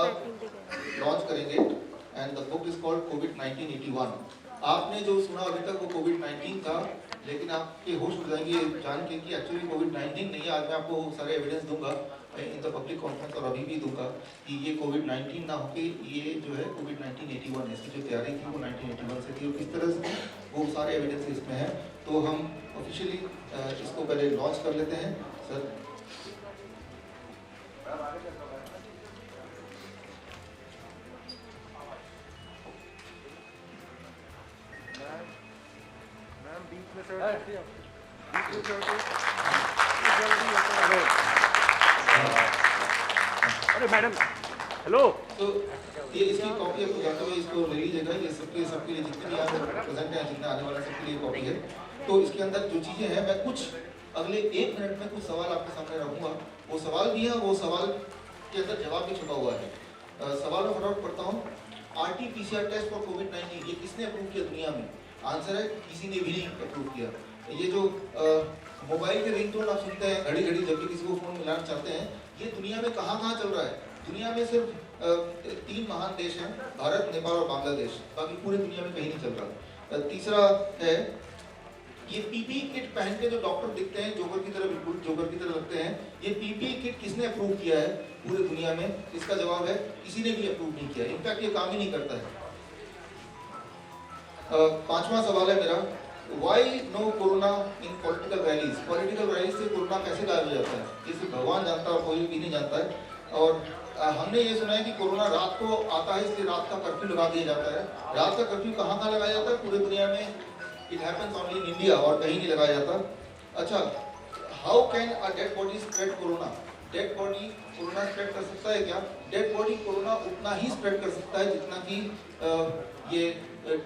Launch करेंगे and the book is called कोविड-1981। आपने जो सुना अभी तक वो कोविड-19 था, लेकिन आपके होश उड़ जाएंगे जान के कि एक्चुअली कोविड-19 नहीं है। आज मैं आपको सारे एविडेंस दूंगा इन द पब्लिक कॉन्फ्रेंस और अभी भी दूंगा कि ये कोविड-19 ना होके ये जो है कोविड-1981 है। इसकी जो तैयारी थी वो 1981 से थी और किस तरह से वो सारे एविडेंस इसमें हैं। तो हम ऑफिशियली इसको पहले लॉन्च कर लेते हैं। सर अरे मैडम हेलो। तो ये इसकी कॉपी आपको जाते हुए इसको ले लीजिएगा। ये सबके लिए जितने भी यहाँ प्रेजेंट हैं, जितना आने वाला सबके लिए कॉपी है। तो इसके अंदर जो चीज़ें हैं मैं कुछ अगले 1 मिनट में कुछ सवाल आपके सामने रखूँगा। वो सवाल भी है, वो सवाल के अंदर जवाब भी छुपा हुआ है। सवाल में फटाफट पढ़ता हूँ। RT-PCR टेस्ट फॉर कोविड-19 ये किसने अप्रूव किया दुनिया में? आंसर है किसी ने भी नहीं अप्रूव किया। ये जो मोबाइल के रिंगटोन आप सुनते हैं घड़ी घड़ी जब भी किसी को फ़ोन मिलाना चाहते हैं, ये दुनिया में कहाँ चल रहा है? दुनिया में सिर्फ 3 महान देश हैं, भारत, नेपाल और बांग्लादेश। बाकी पूरी दुनिया में कहीं नहीं चल रहा। तीसरा है ये पीपीई किट पहन के जो डॉक्टर दिखते हैं जोकर की तरह, बिल्कुल जोकर की तरह लगते हैं। ये पीपीई किट किसने अप्रूव किया है पूरी दुनिया में? इसका जवाब है किसी ने भी अप्रूव नहीं किया। इनफैक्ट ये काम ही नहीं करता है। 5वां सवाल है मेरा, why no corona in political rallies? Political rallies से कोरोना कैसे गायब हो जाता है? ये सिर्फ भगवान जानता है और कोई भी नहीं जानता है। और हमने ये सुना है कि कोरोना रात को आता है, इसलिए रात का कर्फ्यू लगा दिया जाता है। रात का कर्फ्यू कहाँ लगाया जाता है पूरे दुनिया में? It happens only in India और कहीं नहीं लगाया जाता। अच्छा, how can a dead body spread corona? Dead body corona spread कर सकता है क्या? डेड बॉडी कोरोना उतना ही स्प्रेड कर सकता है जितना कि ये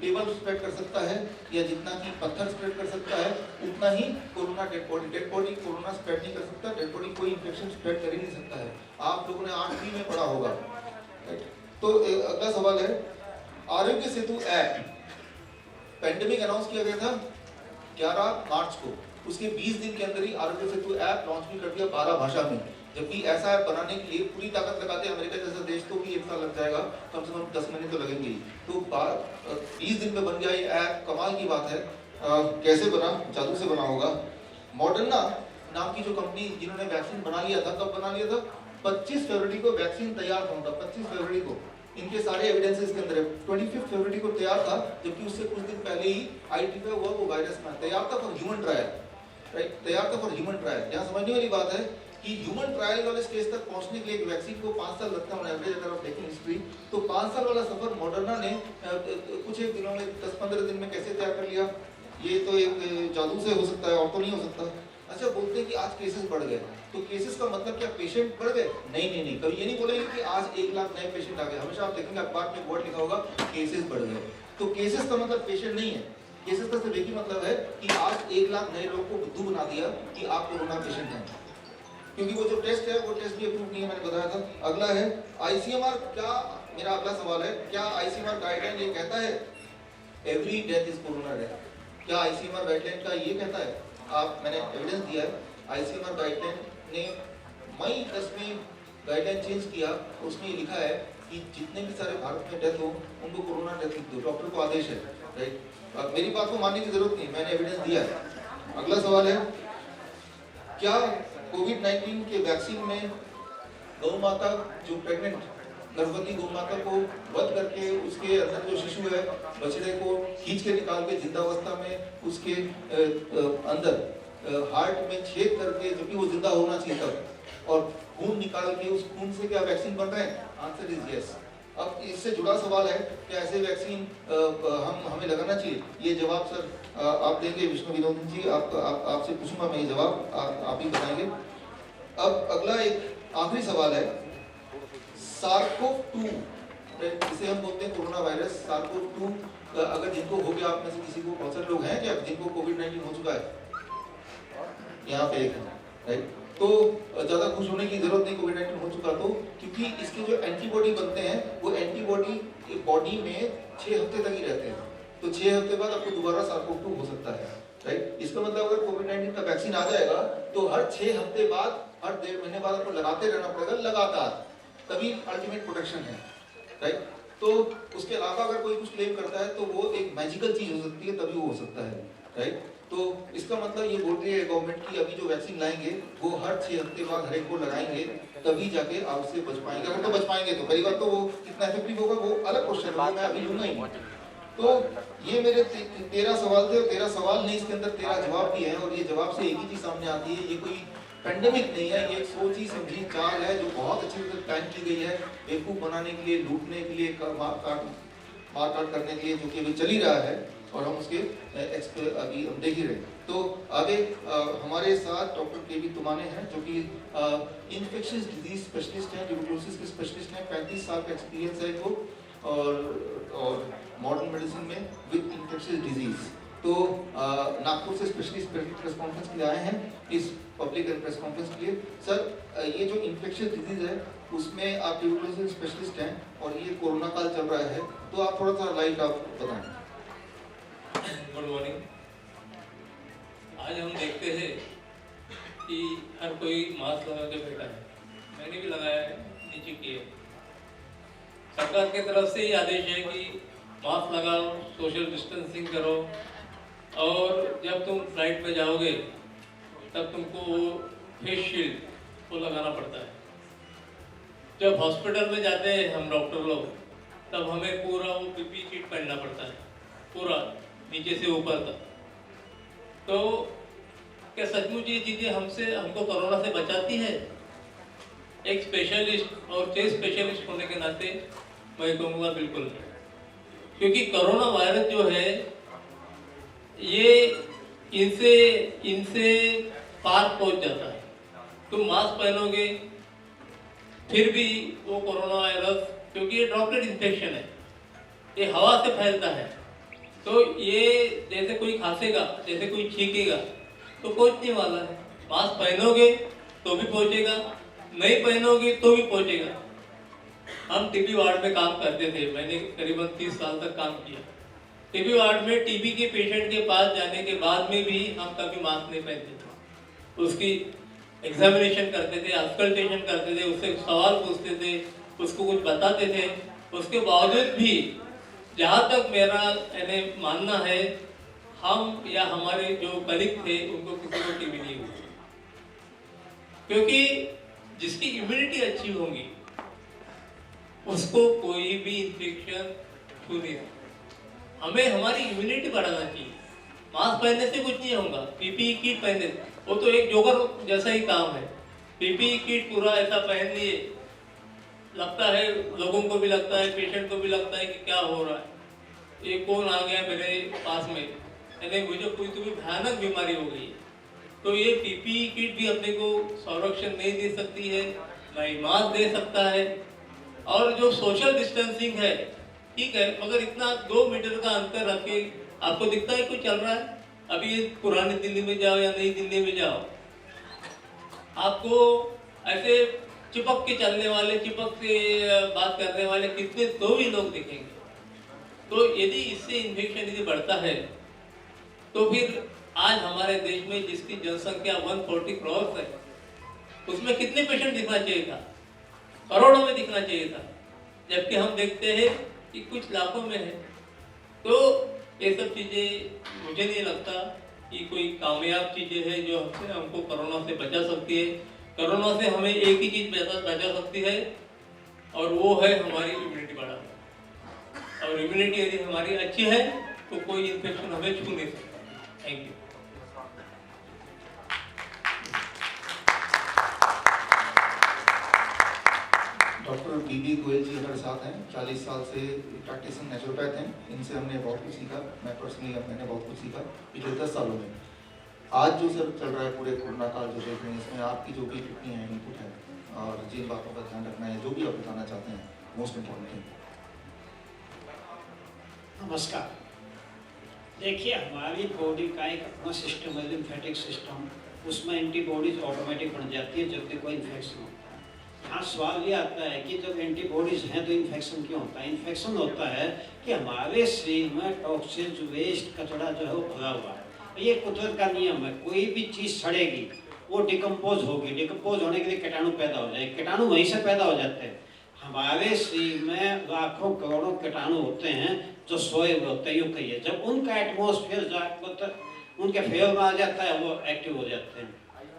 टेबल स्प्रेड कर सकता है, या जितना कि पत्थर स्प्रेड कर सकता है उतना ही corona dead body corona spread नहीं कर सकता। डेड बॉडी कोई इन्फेक्शन स्प्रेड कर ही नहीं सकता है। आप लोगों ने 8वीं में पढ़ा होगा। तो अगला सवाल है, Aarogya Setu app pandemic announce किया गया था 11 मार्च को। उसके 20 दिन के अंदर ही आरोग्य सेतु ऐप लॉन्च भी कर दिया 12 भाषा में। जबकि ऐसा ऐप बनाने के लिए पूरी ताकत लगाते हैं अमेरिका जैसा देश तो भी 1 साल लग जाएगा, कम से कम 10 महीने तो लगेंगे ही। तो 20 दिन में बन गया ये ऐप, कमाल की बात है। कैसे बना? जादू से बना होगा। मॉडर्ना नाम की जो कंपनी जिन्होंने वैक्सीन बना लिया था, कब बना लिया था? 25 फरवरी को वैक्सीन तैयार था। 25 फरवरी को इनके सारे एविडेंसेस के अंदर है। 25 फरवरी को तैयार था, जबकि उससे कुछ दिन पहले ही आईटी हुआ वो वायरस में तैयार था फॉर ह्यूमन ट्रायल। राइट, तैयार था फॉर ह्यूमन ट्रायल। यहाँ समझने वाली बात है कि ह्यूमन ट्रायल वाले स्टेज तक पहुंचने के लिए एक वैक्सीन को 5 साल लगता है ऑन एवरेज। अगर आप देखें हिस्ट्री तो 5 साल वाला सफर मॉडर्ना ने कुछ एक दिनों में 10-15 दिन में कैसे तैयार कर लिया? ये तो एक जादू से हो सकता है और तो नहीं हो सकता। अच्छा, बोलते हैं कि आज केसेस बढ़ गए, तो केसेस का मतलब क्या पेशेंट बढ़ गए? नहीं, कभी ये नहीं बोलेंगे कि आज 1 लाख नए पेशेंट आ गए। हमेशा आप देखेंगे अखबार में वर्ड लिखा होगा केसेस बढ़ गए। तो केसेस का मतलब पेशेंट नहीं है। केसेस का सिर्फ एक ही मतलब है कि आज 1 लाख नए लोगों को बुद्धू बना दिया कि आप कोरोना पेशेंट हैं, क्योंकि वो जो टेस्ट है वो टेस्ट भी अप्रूव नहीं है, मैंने बताया था। अगला है आईसीएमआर। क्या, मेरा अगला सवाल है, क्या आईसीएमआर गाइडलाइन ये कहता है every death is corona death? क्या आईसीएमआर गाइडलाइन का ये कहता है? मैंने एविडेंस दिया है। आईसीएमआर गाइडलाइन ने मई 10 में गाइडलाइन चेंज किया। उसमें लिखा है कि जितने भी सारे भारत में डेथ हो उनको कोरोना डेथ लिख दो। डॉक्टर को आदेश है। राइट, मेरी बात को मानने की जरूरत नहीं, मैंने एविडेंस दिया है। अगला सवाल है, क्या कोविड-19 के वैक्सीन में गौ माता जो प्रेग्नेंट गर्भवती गौ माता को वध करके उसके अंदर जो शिशु है बछड़े को खींच के निकाल के जिंदा अवस्था में उसके अंदर हार्ट में छेद करके, जबकि वो जिंदा होना चाहिए तब, और खून निकाल के उस खून से क्या वैक्सीन बन रहे हैं? Answer is yes. अब इससे जुड़ा सवाल है कि ऐसे वैक्सीन हमें लगाना चाहिए? ये जवाब सर आप देंगे विष्णु विनोदन जी। आपसे पूछूंगा मैं ये जवाब, आप ही बताएंगे। अब अगला एक आखिरी सवाल है, SARS-CoV-2 जिसे हम बोलते हैं कोरोना वायरस, SARS-CoV-2 अगर जिनको हो गया, आप में से किसी को, बहुत सारे लोग हैं क्या जिनको कोविड-19 हो चुका है? यहाँ पे एक है। राइट, तो ज़्यादा खुश होने की जरूरत नहीं कोविड-19 हो चुका तो, क्योंकि इसके जो एंटीबॉडी बनते हैं वो एंटीबॉडी बॉडी में 6 हफ्ते तक ही रहते हैं। तो 6 हफ्ते बाद आपको दोबारा SARS-CoV-2 हो सकता है। राइट, इसका मतलब अगर कोविड-19 का वैक्सीन आ जाएगा तो हर 6 हफ्ते बाद, हर 1.5 महीने बाद आपको लगाते रहना पड़ेगा लगातार। तभी अल्टीमेट प्रोटेक्शन है, राइट। तो उसके अलावा अगर कोई कुछ क्लेम करता है तो वो एक मैजिकल चीज हो सकती है, तभी वो हो सकता है, राइट। तो इसका मतलब ये बोल रही है गवर्नमेंट की अभी जो वैक्सीन लाएंगे वो हर 6 हफ्ते बाद हर एक को लगाएंगे, तभी जाके आप उससे बच पाएंगे। अगर तो बच पाएंगे तो पहली बात तो वो कितना इफेक्टिव होगा वो अलग क्वेश्चन है, मैं अभी लूंगा ही नहीं। तो ये मेरे 13 सवाल थे और 13 सवाल नहीं, इसके अंदर 13 जवाब भी हैं और ये जवाब से एक ही चीज सामने आती है, ये कोई पेंडेमिक नहीं है, ये एक सोची समझी चाल है जो बहुत अच्छी तरह प्लान की गई है बेवकूफ बनाने के लिए, लूटने के लिए, मार काट करने के लिए, जो कि अभी चल ही रहा है और हम उसके अभी हम देख ही रहे हैं। तो आगे हमारे साथ डॉक्टर के.वी. तुमाने हैं जो कि इन्फेक्शियस डिजीज स्पेशलिस्ट हैं, ट्यूबरकुलोसिस के स्पेशलिस्ट हैं, 35 साल का एक्सपीरियंस है इनको और मॉडर्न मेडिसिन में विद इन्फेक्शियस डिजीज। तो नागपुर से स्पेशलिस्ट प्रेस कॉन्फ्रेंस के लिए आए हैं, इस पब्लिक एंड प्रेस कॉन्फ्रेंस के लिए। सर ये जो इन्फेक्शियस डिजीज है उसमें आप ट्यूबरकुलोसिस स्पेशलिस्ट हैं और ये कोरोना काल चल रहा है, तो आप थोड़ा सा लाइट आप बताएं। Good morning. आज हम देखते हैं कि हर कोई मास्क लगा के बैठा है, मैंने भी लगाया है, नीचे किए। सरकार की तरफ से ही आदेश है कि मास्क लगाओ, सोशल डिस्टेंसिंग करो और जब तुम फ्लाइट में जाओगे तब तुमको वो फेस शील्ड वो लगाना पड़ता है। जब हॉस्पिटल में जाते हैं हम डॉक्टर लोग तब हमें पूरा वो पीपी किट पहनना पड़ता है, पूरा नीचे से ऊपर तक। तो क्या सचमुच ये चीज़ें हमको कोरोना से बचाती है? एक स्पेशलिस्ट और चेस्ट स्पेशलिस्ट होने के नाते मैं कहूँगा बिल्कुल नहीं, क्योंकि कोरोना वायरस जो है ये इनसे पार पहुँच जाता है। तुम मास्क पहनोगे फिर भी वो कोरोना वायरस, क्योंकि ये ड्रॉपलेट इन्फेक्शन है, ये हवा से फैलता है, तो ये जैसे कोई खांसेगा, जैसे कोई छींकेगा तो पहुंचने वाला है। मास्क पहनोगे तो भी पहुंचेगा, नहीं पहनोगे तो भी पहुंचेगा। हम टीबी वार्ड में काम करते थे, मैंने करीबन 30 साल तक काम किया। टीबी वार्ड में टीबी के पेशेंट के पास जाने के बाद में भी हम कभी मास्क नहीं पहनते थे। उसकी एग्जामिनेशन करते थे, अस्कल्टेशन करते थे, उससे सवाल पूछते थे, उसको कुछ बताते थे। उसके बावजूद भी जहाँ तक मेरा मानना है, हम या हमारे जो कलीग थे उनको किसी को टीबी नहीं हुई, क्योंकि जिसकी इम्यूनिटी अच्छी होगी उसको कोई भी इन्फेक्शन छू नहीं सकता। हमें हमारी इम्यूनिटी बढ़ाना चाहिए। मास्क पहनने से कुछ नहीं होगा, पीपीई किट पहनने वो तो एक जोकर जैसा ही काम है। पीपीई किट पूरा ऐसा पहन लिए, लगता है लोगों को भी लगता है, पेशेंट को भी लगता है कि क्या हो रहा है, ये कौन आ गया मेरे पास में, यानी मुझे कोई तो भी भयानक बीमारी हो गई। तो ये पीपीई किट भी अपने को संरक्षण नहीं दे सकती है, ना ही मास्क दे सकता है। और जो सोशल डिस्टेंसिंग है ठीक है, मगर इतना 2 मीटर का अंतर रख के आपको दिखता है कोई चल रहा है। अभी पुरानी दिल्ली में जाओ या नई दिल्ली में जाओ, आपको ऐसे चिपक के चलने वाले, चिपक के बात करने वाले कितने तो भी लोग दिखेंगे। तो यदि इससे इन्फेक्शन यदि बढ़ता है तो फिर आज हमारे देश में जिसकी जनसंख्या 140 करोड़ है, उसमें कितने पेशेंट दिखना चाहिए था? करोड़ों में दिखना चाहिए था, जबकि हम देखते हैं कि कुछ लाखों में है। तो ये सब चीज़ें मुझे नहीं लगता कि कोई कामयाब चीज़ें हैं जो हमको कोरोना से बचा सकती है। कोरोना से हमें एक ही चीज़ बचा सकती है और वो है हमारी इम्यूनिटी बढ़ाना। और इम्यूनिटी यदि हमारी अच्छी है तो कोई इन्फेक्शन हमें छू नहीं सकता। Thank you. Doctor B B. Goyal ji हमारे साथ हैं, 40 साल से प्रैक्टिसिंग नेचुरोपैथ हैं। इनसे हमने बहुत कुछ सीखा, मैं पर्सनली मैंने बहुत कुछ सीखा पिछले 10 सालों में। आज जो सर चल रहा है पूरे कोरोना काल जो देख रहे हैं, इसमें आपकी जो भी टिप्पणी है, इनपुट है और जिन बातों का ध्यान रखना है, जो भी आप बताना चाहते हैं, मोस्ट इम्पोर्टेंट है। नमस्कार। देखिए, हमारी बॉडी का एक अपना सिस्टम है, लिम्फेटिक सिस्टम, उसमें एंटीबॉडीज ऑटोमेटिक बन जाती है जब भी कोई इन्फेक्शन होता है। यहाँ सवाल ये आता है कि जब एंटीबॉडीज हैं तो इन्फेक्शन क्यों होता है? इन्फेक्शन होता है कि हमारे शरीर में टॉक्सिन, वेस्ट, कचरा जो है वो भरा हुआ है। ये कुदरत का नियम है, कोई भी चीज़ सड़ेगी वो डिकम्पोज होगी, डिकम्पोज होने के लिए कीटाणु पैदा हो जाएंगे, कीटाणु वहीं से पैदा हो जाते हैं। हमारे शरीर में लाखों करोड़ों कीटाणु होते हैं जो सोए हुए होते हैं, यूं कहिए। जब उनका एटमोसफियर उनके फेवर में आ जाता है, वो एक्टिव हो जाते हैं।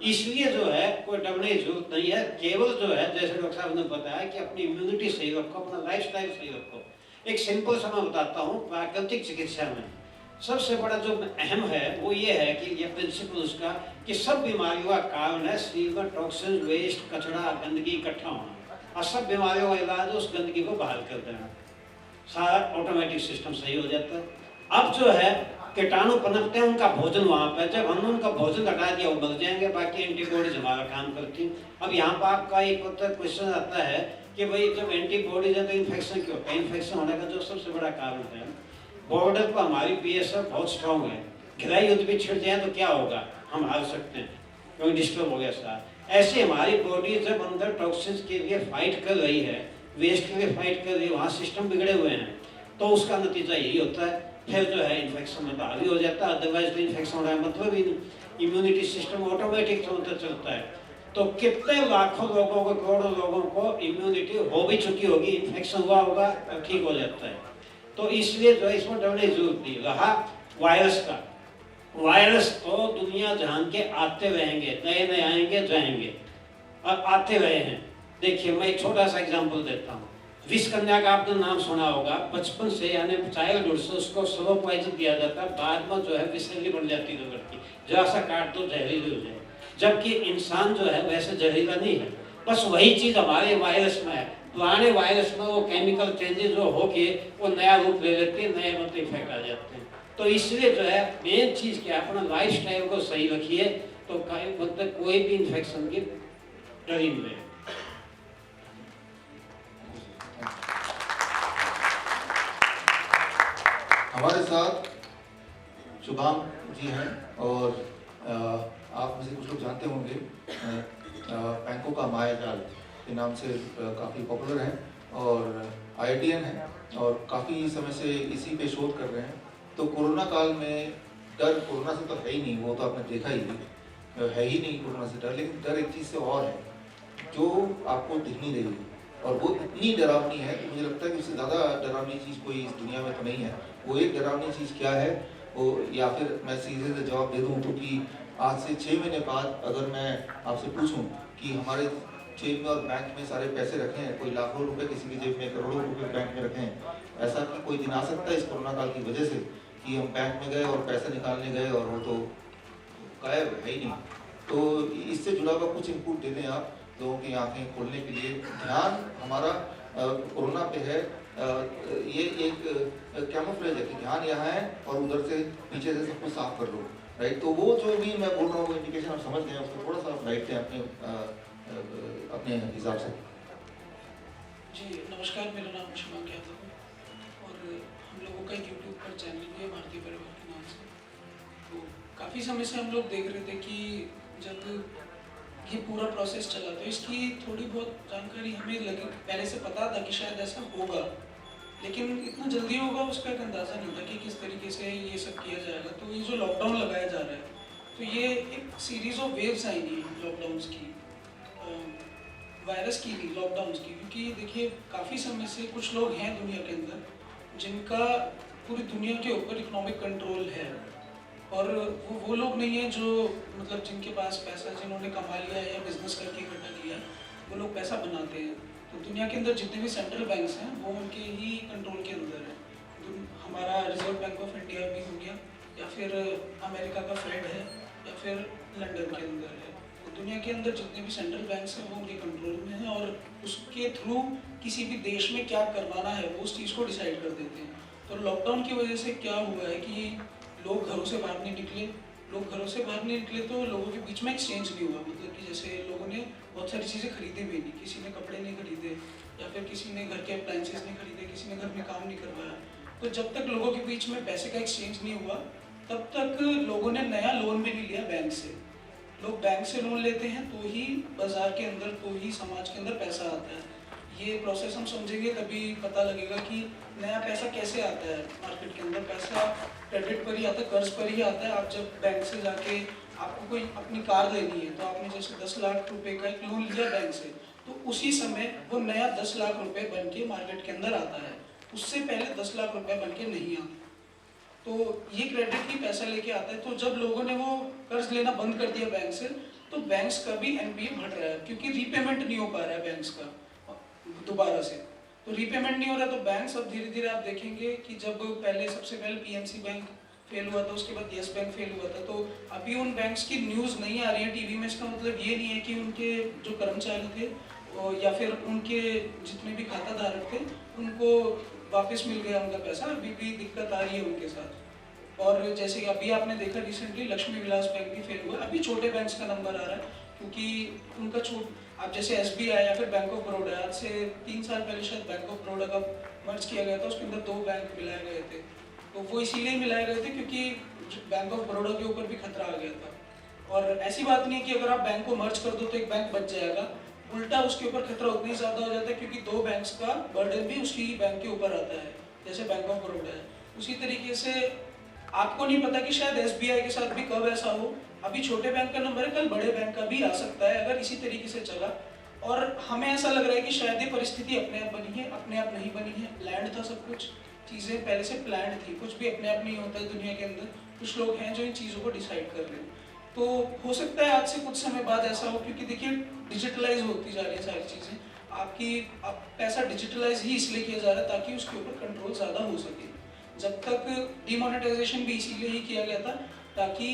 इसलिए जो है कोई डरने की जरूरत नहीं है। केवल जो है, जैसे डॉक्टर साहब ने बताया कि अपनी इम्यूनिटी सही रखो, अपना लाइफस्टाइल सही रखो। एक सिंपल सा मैं बताता हूँ, प्राकृतिक चिकित्सा में सबसे बड़ा जो अहम है वो ये है कि ये प्रिंसिपल उसका कि सब बीमारियों का कारण है शरीर में टॉक्सिन, वेस्ट, कचरा, गंदगी इकट्ठा होना, और सब बीमारियों का इलाज उस गंदगी को बाहर कर देना। सारा ऑटोमेटिक सिस्टम सही हो जाता है। अब जो है कीटाणु पनपते हैं, उनका भोजन वहाँ पे, जब हमने उनका भोजन हटा दिया वो मर जाएंगे, बाकी एंटीबॉडीज हमारा काम करती हैं। अब यहाँ पर आपका एक क्वेश्चन आता है कि भाई जब एंटीबॉडीज है तो इन्फेक्शन क्यों होता है? इन्फेक्शन होने का जो सबसे बड़ा कारण है, बॉर्डर पर हमारी बीएसएफ बहुत स्ट्रांग है। घिराई युद्ध भी छिड़ जाए तो क्या होगा, हम हार सकते हैं क्योंकि डिस्टर्ब हो गया सारा। ऐसे हमारी बॉडी जब अंदर टॉक्सिन्स के लिए फाइट कर रही है, वेस्ट के लिए फाइट कर रही है, वहाँ सिस्टम बिगड़े हुए हैं, तो उसका नतीजा यही होता है, फिर जो है इन्फेक्शन में हावी हो जाता है। अदरवाइज तो इन्फेक्शन हो रहा है मतलब ही नहीं, इम्यूनिटी सिस्टम ऑटोमेटिक चलता है। तो कितने लाखों लोगों को, करोड़ों लोगों को इम्यूनिटी हो भी चुकी होगी, इन्फेक्शन हुआ होगा और ठीक हो जाता है। तो इसलिए जो है इसमें डरने की जरूरत नहीं। रहा वायरस का, वायरस तो दुनिया जहान के आते रहेंगे, नए नए आएंगे जाएंगे और आते रहे हैं। देखिए मैं एक छोटा सा एग्जांपल देता हूँ। विषकन्या का आपने नाम सुना होगा। बचपन से यानी चाइल्डहुड से उसको स्लो पॉइजन दिया जाता है, बाद में जो है विषैली बन जाती है लड़की, जरा सा काट दो जहरीली हो जाए। जबकि इंसान जो है वैसे जहरीला नहीं है, बस वही चीज़ हमारे वायरस में है। पुराने वायरस में वो केमिकल चेंजेस जो होके वो नया रूप ले लेते हैं, नए मतलब इफेक्ट आ जाते हैं। तो इसलिए जो है मेन चीज़ क्या है, अपना लाइफ स्टाइल को सही रखिए, तो मतलब कोई भी इन्फेक्शन की डर ही नहीं रहे। हमारे साथ शुभाम जी हैं और आप में से कुछ लोग जानते होंगे, बैंकों का मायाजाल के नाम से काफ़ी पॉपुलर हैं और IITian हैं और काफ़ी समय से इसी पे शोध कर रहे हैं। तो कोरोना काल में डर, कोरोना से तो है ही नहीं, वो तो आपने देखा ही है ही नहीं कोरोना से डर, लेकिन डर एक चीज़ से और है जो आपको दिख नहीं रही है और वो इतनी डरावनी है कि मुझे लगता है कि उससे ज़्यादा डरावनी चीज़ कोई इस दुनिया में तो नहीं है। वो एक डरावनी चीज़ क्या है वो, या फिर मैं सीधे से जवाब दे दूँ, क्योंकि आज से 6 महीने बाद अगर मैं आपसे पूछूं कि हमारे जेब में और बैंक में सारे पैसे रखे हैं, कोई लाखों रुपए किसी की जेब में, करोड़ों रुपए बैंक में रखे हैं, ऐसा कि कोई दिन आ सकता है इस कोरोना काल की वजह से कि हम बैंक में गए और पैसे निकालने गए और वो तो गायब है ही नहीं। तो इससे जुड़ा हुआ कुछ इनपुट दे दें आप लोगों की आंखें खोलने के लिए। ध्यान हमारा कोरोना पे है, ये एक कैमोफ्लेज है कि ध्यान यहाँ है और उधर से पीछे से सब कुछ साफ कर लो, राइट। तो वो जो भी मैं बोल रहा हूँ वो इंडिकेशन आप समझ गए, उसको थोड़ा सा आप राइट दें अपने हिसाब से। जी नमस्कार, मेरा नाम शुभाम यादव है और हम लोगों का एक यूट्यूब पर चैनल भी है भारतीय परिवार के नाम से। तो काफ़ी समय से हम लोग देख रहे थे कि जब ये पूरा प्रोसेस चला तो इसकी थोड़ी बहुत जानकारी हमें लगी, पहले से पता था कि शायद ऐसा होगा, लेकिन इतना जल्दी होगा उसका एक अंदाज़ा नहीं था कि किस तरीके से ये सब किया जाएगा। तो ये जो लॉकडाउन लगाया जा रहा है, तो ये एक सीरीज़ ऑफ वेव्स आएंगी लॉकडाउन्स की, वायरस की भी, लॉकडाउन्स की। क्योंकि देखिए काफ़ी समय से कुछ लोग हैं दुनिया के अंदर जिनका पूरी दुनिया के ऊपर इकोनॉमिक कंट्रोल है, और वो लोग नहीं हैं जो मतलब जिनके पास पैसा, जिन्होंने कमा लिया है या बिजनेस करके इकट्ठा किया है, वो लोग पैसा बनाते हैं। तो दुनिया के अंदर जितने भी सेंट्रल बैंक्स हैं वो उनके ही कंट्रोल के अंदर है। हमारा रिजर्व बैंक ऑफ इंडिया भी हो गया, या फिर अमेरिका का फेड है, या फिर लंदन के अंदर है। तो दुनिया के अंदर जितने भी सेंट्रल बैंक्स हैं वो उनके कंट्रोल में हैं और उसके थ्रू किसी भी देश में क्या करवाना है वो उस चीज़ को डिसाइड कर देते हैं। तो लॉकडाउन की वजह से क्या हुआ है कि लोग घरों से बाहर नहीं निकले, तो लोगों के बीच में एक्सचेंज नहीं हुआ। मतलब कि जैसे लोगों ने बहुत सारी चीज़ें खरीदी भी नहीं, किसी ने कपड़े नहीं खरीदे, या फिर किसी ने घर के अप्लाइंसेस नहीं खरीदे, किसी ने घर में काम नहीं करवाया। तो जब तक लोगों के बीच में पैसे का एक्सचेंज नहीं हुआ तब तक लोगों ने नया लोन भी नहीं लिया बैंक से। लोग बैंक से लोन लेते हैं तो ही बाजार के अंदर, तो ही समाज के अंदर पैसा आता है। ये प्रोसेस हम समझेंगे तभी पता लगेगा कि नया पैसा कैसे आता है मार्केट के अंदर। पैसा क्रेडिट पर ही आता है, कर्ज पर ही आता है। आप जब बैंक से जाके आपको कोई अपनी कार लेनी है तो आपने जैसे 10 लाख रुपए का एक लोन लिया बैंक से, तो उसी समय वो नया 10 लाख रुपए बन के मार्केट के अंदर आता है, उससे पहले 10 लाख रुपए बन के नहीं आता। तो ये क्रेडिट ही पैसा लेके आता है। तो जब लोगों ने वो कर्ज लेना बंद कर दिया बैंक से, तो बैंक्स का भी एनपीए बढ़ रहा है, क्योंकि रीपेमेंट नहीं हो पा रहा है बैंक्स का दोबारा से। तो रीपेमेंट नहीं हो रहा, तो बैंक्स अब धीरे धीरे आप देखेंगे कि जब पहले सबसे पहले पीएमसी बैंक फेल हुआ था, उसके बाद यस बैंक फेल हुआ था, तो अभी उन बैंक्स की न्यूज़ नहीं आ रही है टीवी में। इसका मतलब ये नहीं है कि उनके जो कर्मचारी थे या फिर उनके जितने भी खाता धारक थे उनको वापस मिल गया उनका पैसा, अभी भी दिक्कत आ रही है उनके साथ। और जैसे कि अभी आपने देखा रिसेंटली लक्ष्मी विलास बैंक भी फेल हुआ। अभी छोटे बैंक्स का नंबर आ रहा है, क्योंकि उनका आप जैसे एसबीआई या फिर बैंक ऑफ बड़ौदा, आज से 3 साल पहले शायद बैंक ऑफ बड़ौदा का मर्ज किया गया था, उसके अंदर 2 बैंक मिलाए गए थे। तो वो इसीलिए मिलाए गए थे क्योंकि बैंक ऑफ बड़ौदा के ऊपर भी खतरा आ गया था। और ऐसी बात नहीं है कि अगर आप बैंक को मर्ज कर दो तो एक बैंक बच जाएगा, उल्टा उसके ऊपर खतरा उतना ही ज़्यादा हो जाता है, क्योंकि 2 बैंक्स का बर्डन भी उसी बैंक के ऊपर आता है, जैसे बैंक ऑफ बड़ौदा है। उसी तरीके से आपको नहीं पता कि शायद एसबीआई के साथ भी कब ऐसा हो। अभी छोटे बैंक का नंबर है, कल बड़े बैंक का भी आ सकता है अगर इसी तरीके से चला। और हमें ऐसा लग रहा है कि शायद ये परिस्थिति अपने आप बनी है, अपने आप नहीं बनी है। प्लान्ड था सब कुछ, चीज़ें पहले से प्लान्ड थी, कुछ भी अपने आप नहीं होता है दुनिया के अंदर। कुछ लोग हैं जो इन चीज़ों को डिसाइड कर रहे हैं। तो हो सकता है आज से कुछ समय बाद ऐसा हो, क्योंकि देखिए डिजिटलाइज होती जा रही है सारी चीज़ें। अब पैसा डिजिटलाइज ही इसलिए किया जा रहा है ताकि उसके ऊपर कंट्रोल ज़्यादा हो सके। जब तक डिमोनेटाइजेशन भी इसीलिए ही किया गया था ताकि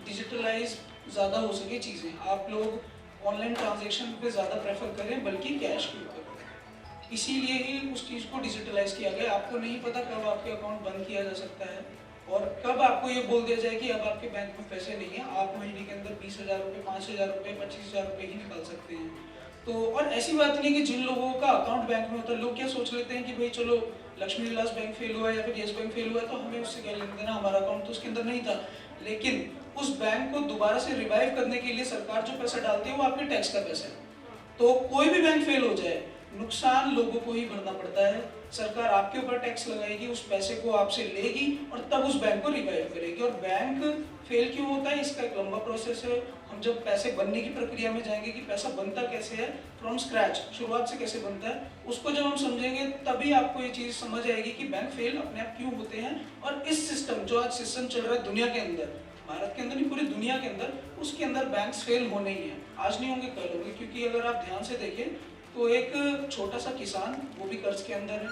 डिजिटलाइज ज़्यादा हो सके चीज़ें, आप लोग ऑनलाइन ट्रांजैक्शन पे ज़्यादा प्रेफर करें बल्कि कैश के ऊपर। इसीलिए ही उस चीज़ को डिजिटलाइज किया गया। आपको नहीं पता कब आपके अकाउंट बंद किया जा सकता है और कब आपको ये बोल दिया जाए कि अब आपके बैंक में पैसे नहीं है, आप महीने के अंदर 20,000 रुपये, 5,000 रुपये, 25,000 रुपये ही निकाल सकते हैं। तो और ऐसी बात नहीं कि जिन लोगों का अकाउंट बैंक में होता है, लोग क्या सोच लेते हैं कि भाई चलो लक्ष्मी विलास बैंक फेल हुआ या फिर यस बैंक फेल हुआ तो हमें उससे क्या लेना देना, हमारा अकाउंट तो उसके अंदर नहीं था। लेकिन उस बैंक को दोबारा से रिवाइव करने के लिए सरकार जो पैसा डालती है वो आपके टैक्स का पैसा है। तो कोई भी बैंक फेल हो जाए, नुकसान लोगों को ही भरना पड़ता है। सरकार आपके ऊपर टैक्स लगाएगी, उस पैसे को आपसे लेगी और तब उस बैंक को रिवाइव करेगी। और बैंक फेल क्यों होता है, इसका एक लंबा प्रोसेस है। हम जब पैसे बनने की प्रक्रिया में जाएंगे कि पैसा बनता कैसे है, फ्रॉम स्क्रैच, शुरुआत से कैसे बनता है, उसको जब हम समझेंगे तभी आपको ये चीज़ समझ आएगी कि बैंक फेल अपने आप क्यों होते हैं। और इस सिस्टम जो आज सिस्टम चल रहा है दुनिया के अंदर, भारत के अंदर नहीं पूरी दुनिया के अंदर, उसके अंदर बैंक्स फेल होने ही हैं। आज नहीं होंगे कल होंगे, क्योंकि अगर आप ध्यान से देखें तो एक छोटा सा किसान वो भी कर्ज के अंदर है,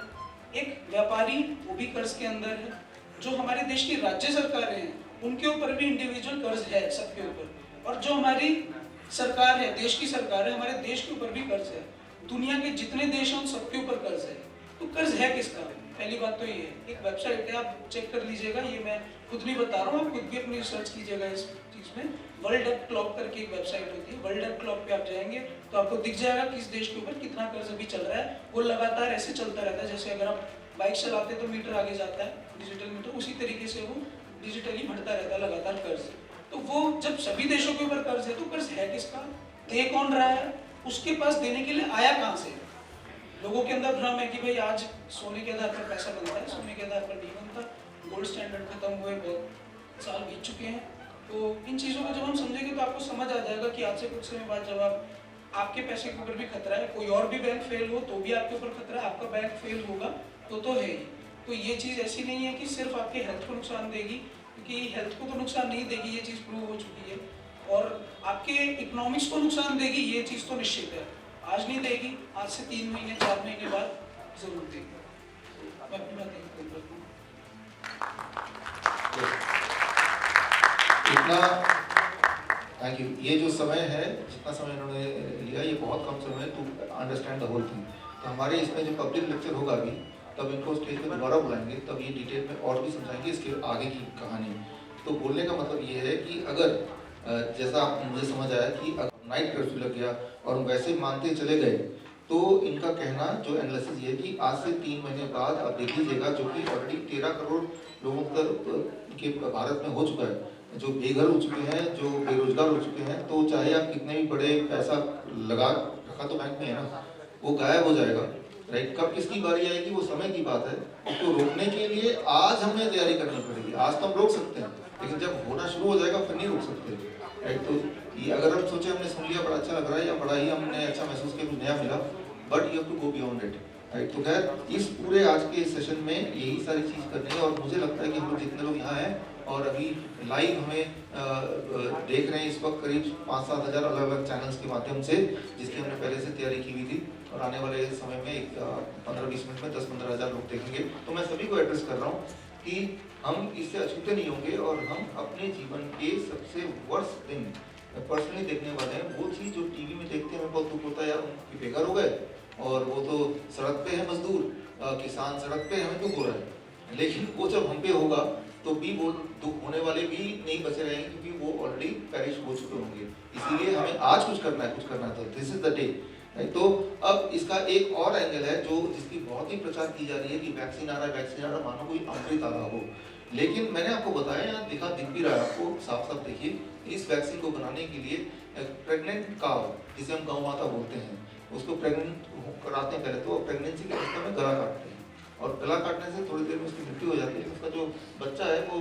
एक व्यापारी वो भी कर्ज के अंदर है, जो हमारे देश की राज्य सरकारें हैं उनके ऊपर भी इंडिविजुअल कर्ज है सबके ऊपर, और जो हमारी सरकार है, देश की सरकार है, हमारे देश के ऊपर भी कर्ज है। दुनिया के जितने देश हैं उन सबके ऊपर कर्ज है। तो कर्ज है किसका? पहली बात तो ये है, एक वेबसाइट है, आप चेक कर लीजिएगा, ये मैं खुद नहीं बता रहा हूँ, आप खुद भी अपनी रिसर्च कीजिएगा इस चीज़ में। वर्ल्ड डेब्ट क्लॉक करके एक वेबसाइट होती है, वर्ल्ड डेब्ट क्लॉक पे आप जाएंगे तो आपको दिख जाएगा किस देश के ऊपर कितना कर्ज अभी चल रहा है। वो लगातार ऐसे चलता रहता है, जैसे अगर आप बाइक चलाते हैं तो मीटर आगे जाता है, डिजिटल मीटर, उसी तरीके से वो डिजिटली बढ़ता रहता है लगातार कर्ज। तो वो जब सभी देशों के ऊपर कर्ज है तो कर्ज है किसका, दे कौन रहा है, उसके पास देने के लिए आया कहाँ से? लोगों के अंदर भ्रम है कि भाई आज सोने के आधार पर पैसा बनता है, सोने के आधार पर नहीं बनता, गोल्ड स्टैंडर्ड खत्म हुए बहुत साल बीत चुके हैं। तो इन चीज़ों को जब हम समझेंगे तो आपको समझ आ जाएगा कि आज से कुछ समय बाद जब आपके पैसे के ऊपर भी खतरा है, कोई और भी बैंक फेल हो तो भी आपके ऊपर खतरा है, आपका बैंक फेल होगा तो है ही। तो ये चीज़ ऐसी नहीं है कि सिर्फ आपके हेल्थ को नुकसान देगी, क्योंकि हेल्थ को तो नुकसान नहीं देगी, ये चीज़ प्रूव हो चुकी है, और आपके इकोनॉमिक्स को नुकसान देगी, ये चीज़ तो निश्चित है। आज नहीं देगी, आज से 3 महीने 4 महीने बाद जरूर देगी। मैं अपनी बात यहीं पूरी करता हूँ। इतना थैंक यू। ये जो समय है, जितना समय इन्होंने लिया, ये बहुत कम समय to understand the whole thing. तो हमारे इसमें जो पब्लिक लेक्चर होगा अभी, तब इनको स्टेज पे दोबारा बुलाएंगे, तब ये डिटेल में और भी समझाएंगे इसके आगे की कहानी। तो बोलने का मतलब ये है कि अगर जैसा मुझे समझ आया कि नाइट कर्फ्यू लग गया और वैसे मानते चले गए, तो इनका कहना जो एनालिसिस ये है कि आज से 3 महीने बाद आप देख लीजिएगा, जो कि ऑलरेडी 13 करोड़ लोगों तक के भारत में हो चुका है, जो बेघर हो चुके हैं, जो बेरोजगार हो चुके हैं। तो चाहे आप कितने भी बड़े पैसा लगा रखा तो बैंक में है ना, वो गायब हो जाएगा, राइट। कब किसकी बारी आएगी वो समय की बात है। उसको रोकने के लिए आज हमें तैयारी करनी पड़ेगी। आज तो हम रोक सकते हैं, लेकिन जब होना शुरू हो जाएगा फिर नहीं रोक सकते, राइट। तो ये अगर हम सोचे हमने सुन लिया बड़ा अच्छा लग रहा है या बड़ा ही हमने अच्छा महसूस किया, कुछ नया मिला, but you have to go beyond it, right. तो खैर इस पूरे आज के सेशन में यही सारी चीज़ करनी है, और मुझे लगता है कि हम लोग जितने लोग यहाँ हैं और अभी लाइव हमें देख रहे हैं इस वक्त करीब 5-7 हज़ार अलग अलग चैनल्स के माध्यम से, जिसकी हमने पहले से तैयारी की हुई थी, और आने वाले समय में एक 15-20 मिनट में 10-15 हज़ार लोग देखेंगे। तो मैं सभी को एड्रेस कर रहा हूँ कि हम इससे अछूते नहीं होंगे, और हम अपने जीवन के सबसे वर्स्ट दिन पर्सनली देखने वाले हैं। वो चीज़ जो टीवी में देखते हैं हमें बहुत दुख होता है, यार उनके बेघर हो गए और वो तो सड़क पे है मजदूर, किसान सड़क पे, हमें दुख हो रहा है। लेकिन वो जब हम पे होगा तो भी वो दुख होने वाले भी नहीं बचे रहेंगे, क्योंकि वो ऑलरेडी पेरिश हो चुके होंगे। इसीलिए हमें आज कुछ करना है, तो दिस इज द डे। तो अब इसका एक और एंगल है जो जिसकी बहुत ही प्रचार की जा रही है कि वैक्सीन आ रहा है, मानो कोई अमृत आ रहा हो। लेकिन मैंने आपको बताया, यहाँ दिख भी रहा है आपको, साफ साफ देखिए, इस वैक्सीन को बनाने के लिए प्रेग्नेंट काव, जिसे हम गौ माता बोलते हैं, उसको प्रेग्नेंट कराते हैं पहले तो, प्रेगनेंसी के अवस्था में गला काटते हैं, और गला काटने से थोड़ी देर में उसकी मृत्यु हो जाती है। उसका जो बच्चा है वो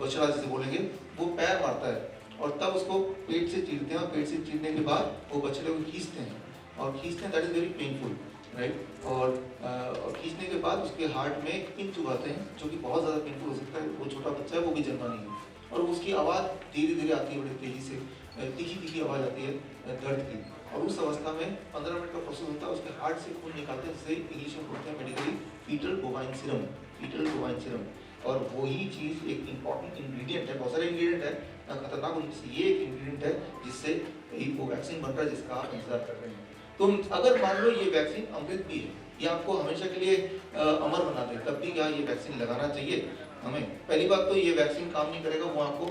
बछड़ा जिसे बोलेंगे, वो पैर मारता है, और तब उसको पेट से चीरते हैं, और पेट से चीरने के बाद वो बछड़े को खींचते हैं, और खींचते हैं, that is very painful, right. और खींचने के बाद उसके हार्ट में एक पिन चुभाते हैं, जो कि बहुत ज़्यादा पेनफुल हो सकता है। वो छोटा बच्चा है, वो भी जन्मा नहीं है, और उसकी आवाज़ धीरे धीरे आती है, बड़ी तेज़ी से तीखी तीखी आवाज़ आती है दर्द की। और उस अवस्था में 15 मिनट का प्रोसेस होता है, उसके हार्ट से खून निकालते हैं, जिसे इंग्लिश में बोलते हैं मेडिकली फीटल बोवाइन सीरम। और वही चीज़ एक इंपॉर्टेंट इंग्रेडिएंट है, बहुत सारे इंग्रेडिएंट है, खतरनाक उनमें से ये एक इंग्रेडिएंट है जिससे वो वैक्सीन बन रहा है, जिसका आप इंतजार कर रहे हैं। तो अगर मान लो ये वैक्सीन अमृत भी है, ये आपको हमेशा के लिए अमर बना दे, तब भी क्या ये वैक्सीन लगाना चाहिए हमें? पहली बात तो ये वैक्सीन काम नहीं करेगा, वो आपको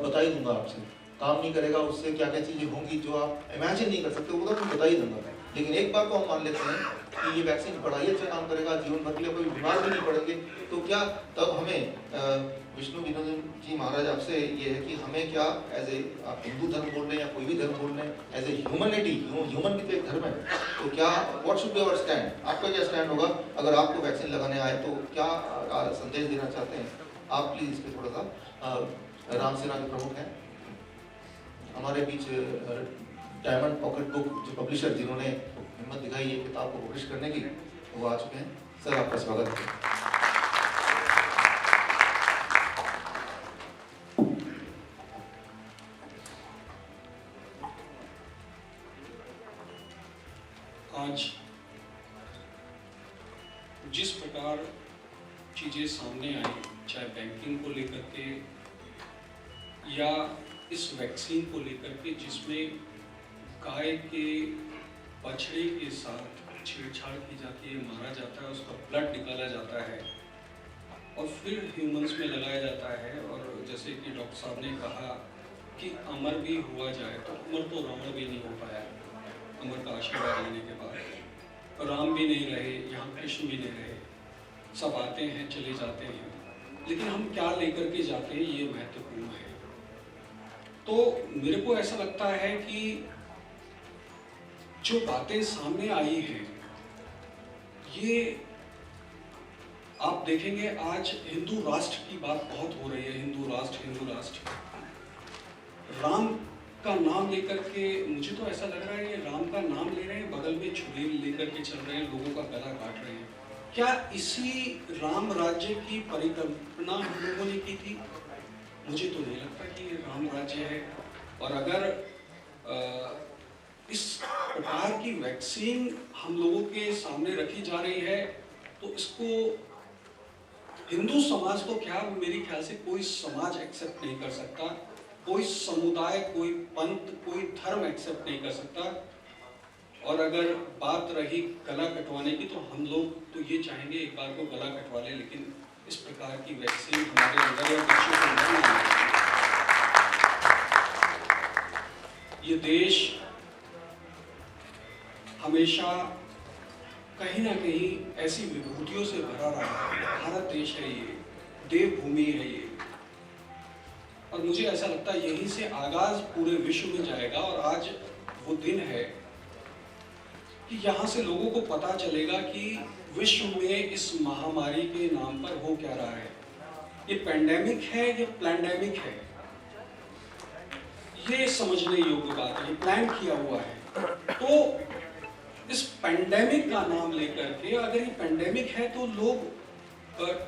बता ही दूंगा आपसे, काम नहीं करेगा। उससे क्या क्या चीज़ें होंगी जो आप इमेजिन नहीं कर सकते, वो तो मैं बता ही दूंगा। लेकिन एक बात तो हम मान लेते हैं कि ये वैक्सीन बड़ा ही अच्छा काम करेगा, जीवन भर के लिए कोई बीमार भी नहीं पड़ेंगे। तो क्या तब हमें विष्णु विनोद जी महाराज आपसे ये है कि हमें क्या एज ए, आप हिंदू धर्म बोल रहे हैं या कोई भी धर्म बोल रहे हैं, एज ए ह्यूमनिटी, ह्यूमन भी तो एक धर्म है, तो क्या what should be our stand? आपका क्या स्टैंड होगा अगर आपको वैक्सीन लगाने आए? तो क्या संदेश देना चाहते हैं आप? प्लीज इस पर थोड़ा सा। राम सेना के प्रमुख हैं हमारे बीच, डायमंड पॉकेट बुक जो पब्लिशर जिन्होंने हिम्मत दिखाई है किताब को पब्लिश करने की, वो आ चुके हैं। सर आपका स्वागत है। आज जिस प्रकार चीज़ें सामने आई, चाहे बैंकिंग को लेकर के या इस वैक्सीन को लेकर के, जिसमें गाय के बछड़े के साथ छेड़छाड़ की जाती है, मारा जाता है, उसका ब्लड निकाला जाता है और फिर ह्यूमंस में लगाया जाता है। और जैसे कि डॉक्टर साहब ने कहा कि अमर भी हुआ जाए, तो अमर तो रावण भी नहीं हो पाया अमर का आशीर्वाद लेने के बाद। राम भी नहीं रहे, यहाँ कृष्ण भी नहीं रहे, सब आते हैं चले जाते हैं, लेकिन हम क्या लेकर के जाते हैं ये महत्वपूर्ण है। तो मेरे को ऐसा लगता है कि जो बातें सामने आई हैं, ये आप देखेंगे आज हिंदू राष्ट्र की बात बहुत हो रही है, हिंदू राष्ट्र। राम का नाम लेकर के मुझे तो ऐसा लग रहा है ये राम का नाम ले रहे हैं, बगल में छुरी लेकर के चल रहे हैं, लोगों का गला काट रहे हैं। क्या इसी राम राज्य की परिकल्पना हम लोगों ने की थी? मुझे तो नहीं लगता कि ये राम राज्य है। और अगर इस प्रकार की वैक्सीन हम लोगों के सामने रखी जा रही है, तो इसको हिंदू समाज तो क्या, मेरे ख्याल से कोई समाज एक्सेप्ट नहीं कर सकता, कोई समुदाय, कोई पंथ, कोई धर्म एक्सेप्ट नहीं कर सकता। और अगर बात रही गला कटवाने की, तो हम लोग तो ये चाहेंगे एक बार को गला कटवा ले, लेकिन इस प्रकार की वैक्सीन हमारे अंदर और बच्चों के अंदर नहीं है। ये देश हमेशा कहीं ना कहीं ऐसी विभूतियों से भरा रहा है। भारत देश है ये, देवभूमि है ये, और मुझे ऐसा लगता है यहीं से आगाज पूरे विश्व में जाएगा। और आज वो दिन है कि यहाँ से लोगों को पता चलेगा कि विश्व में इस महामारी के नाम पर हो क्या रहा है। ये पेंडेमिक है, ये प्लैंडेमिक है। ये समझने योग्य बात है, ये प्लान किया हुआ है। तो इस पेंडेमिक का नाम लेकर के, अगर ये पेंडेमिक है तो लोग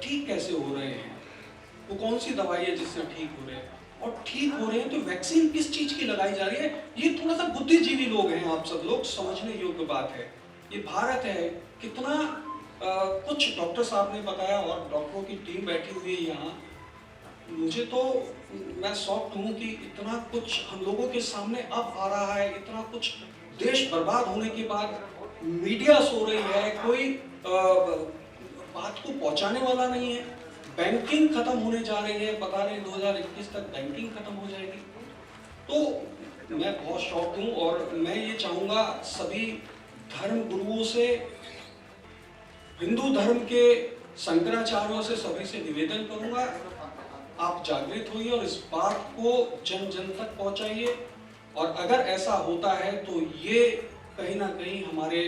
ठीक कैसे हो रहे हैं? वो कौन सी दवाई है जिससे ठीक हो रहे हैं? और ठीक हो रहे हैं तो वैक्सीन किस चीज की लगाई जा रही है? ये थोड़ा सा बुद्धिजीवी लोग हैं आप सब लोग, समझने योग्य बात है। ये भारत है, कितना कुछ डॉक्टर साहब ने बताया और डॉक्टरों की टीम बैठी हुई है यहाँ। मुझे तो, मैं शॉक्ड हूँ कि इतना कुछ हम लोगों के सामने अब आ रहा है, इतना कुछ देश बर्बाद होने के बाद मीडिया सो रही है, कोई बात को पहुंचाने वाला नहीं है। बैंकिंग खत्म होने जा रही है, बता रहे हैं 2021 तक बैंकिंग खत्म हो जाएगी। तो मैं बहुत शॉक्ड हूँ और मैं ये चाहूँगा सभी धर्म गुरुओं से, हिंदू धर्म के शंकराचार्यों से, सभी से निवेदन करूँगा, आप जागृत होइए और इस बात को जन जन तक पहुँचाइए। और अगर ऐसा होता है तो ये कहीं ना कहीं हमारे